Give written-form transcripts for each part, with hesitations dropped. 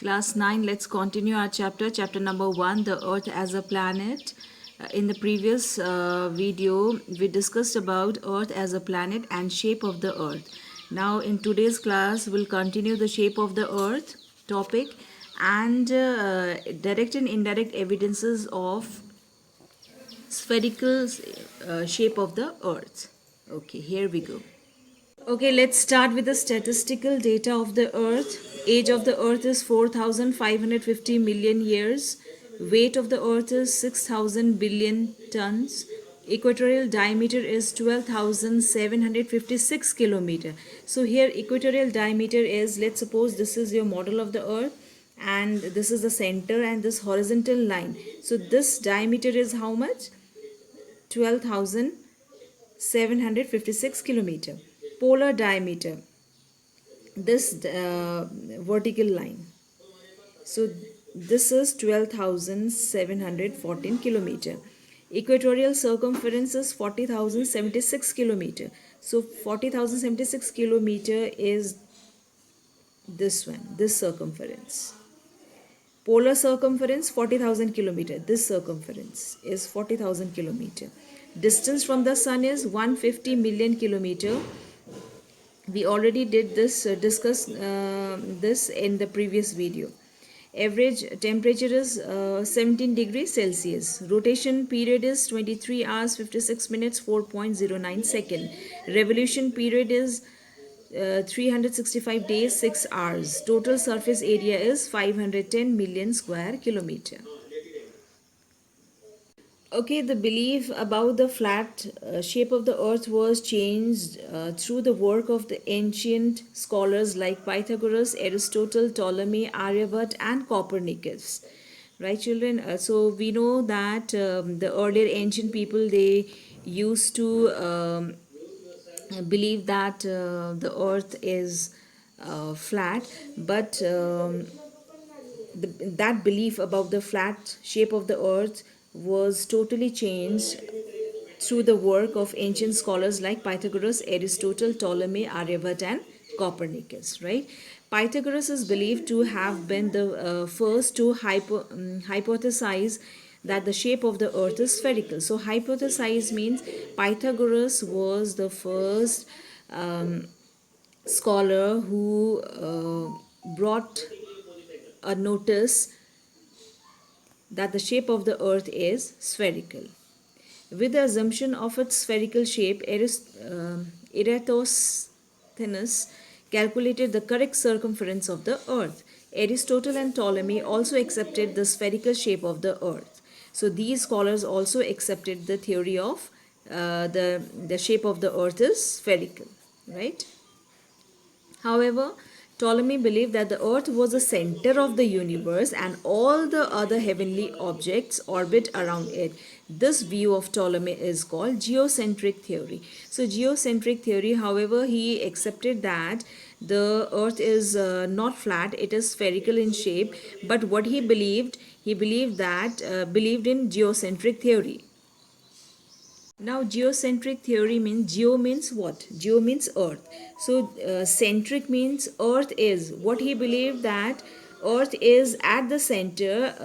Class 9, let's continue our chapter number 1, the Earth as a planet. In the previous video, we discussed about Earth as a planet and shape of the Earth. Now, in today's class, we'll continue the shape of the Earth topic and direct and indirect evidences of spherical shape of the Earth. Okay, here we go. Okay, let's start with the statistical data of the Earth. Age of the Earth is 4,550 million years. Weight of the Earth is 6,000 billion tons. Equatorial diameter is 12,756 kilometer. So here equatorial diameter is, let's suppose this is your model of the Earth and this is the center and this horizontal line. So this diameter is how much? 12,756 kilometer. Polar diameter, this vertical line, so this is 12,714 kilometer. Equatorial circumference is 40,076 kilometer. So 40,076 kilometer is this one, this circumference. Polar circumference 40,000 kilometer. This circumference is 40,000 kilometer. Distance from the sun is 150 million kilometer. We already did this discuss this in the previous video. Average temperature is 17 degrees Celsius. Rotation period is 23 hours 56 minutes 4.09 second. Revolution period is 365 days 6 hours. Total surface area is 510 million square kilometer. Okay, the belief about the flat shape of the earth was changed through the work of the ancient scholars like Pythagoras, Aristotle, Ptolemy, Aryabhat, and Copernicus. Right, children? So we know that the earlier ancient people, they used to believe that the earth is flat, but that belief about the flat shape of the earth was totally changed through the work of ancient scholars like Pythagoras, Aristotle, Ptolemy, Aryabhat, and Copernicus, right? Pythagoras is believed to have been the first to hypothesize that the shape of the earth is spherical. So hypothesize means Pythagoras was the first scholar who brought a notice that the shape of the earth is spherical. With the assumption of its spherical shape, Eratosthenes calculated the correct circumference of the earth. Aristotle and Ptolemy also accepted the spherical shape of the earth. So these scholars also accepted the theory of the shape of the earth is spherical, right? However, Ptolemy believed that the earth was the center of the universe and all the other heavenly objects orbit around it. This view of Ptolemy is called geocentric theory. So geocentric theory, however, he accepted that the earth is not flat, it is spherical in shape, but what he believed believed in geocentric theory. Now, geocentric theory means, geo means what? Geo means earth. So, centric means earth is. What he believed that earth is at the center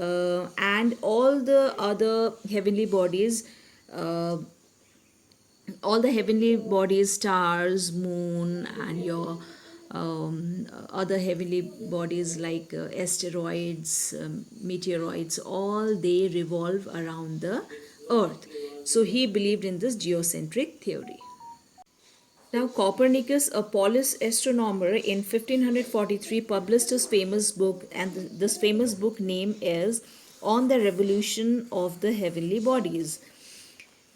and uh, all the heavenly bodies, stars, moon, and your other heavenly bodies like asteroids, meteoroids, all they revolve around the earth. So he believed in this geocentric theory. Now, Copernicus, a Polish astronomer, in 1543 published his famous book, and this famous book name is On the Revolution of the Heavenly Bodies,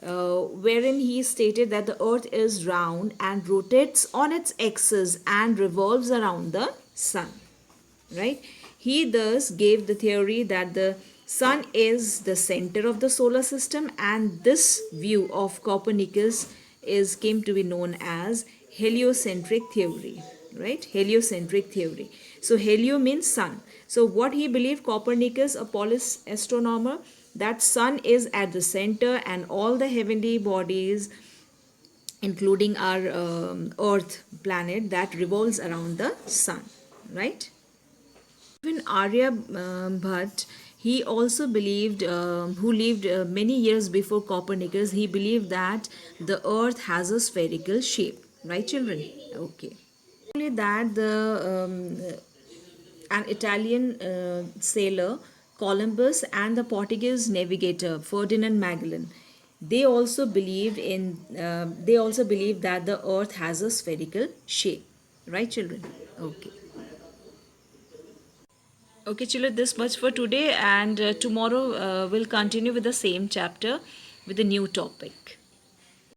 wherein he stated that the earth is round and rotates on its axis and revolves around the sun. Right? He thus gave the theory that the sun is the center of the solar system, and this view of Copernicus is came to be known as heliocentric theory. Right? Heliocentric theory. So helio means sun. So what he believed, Copernicus, a Polish astronomer, that sun is at the center and all the heavenly bodies, including our earth planet, that revolves around the sun, right? Even Arya Bhatt, he also believed, who lived many years before Copernicus, he believed that the Earth has a spherical shape. Right, children? Okay. Only that an Italian sailor Columbus and the Portuguese navigator Ferdinand Magellan, they also believed that the Earth has a spherical shape. Right, children? Okay. Okay, children, this much for today, and tomorrow we'll continue with the same chapter with a new topic.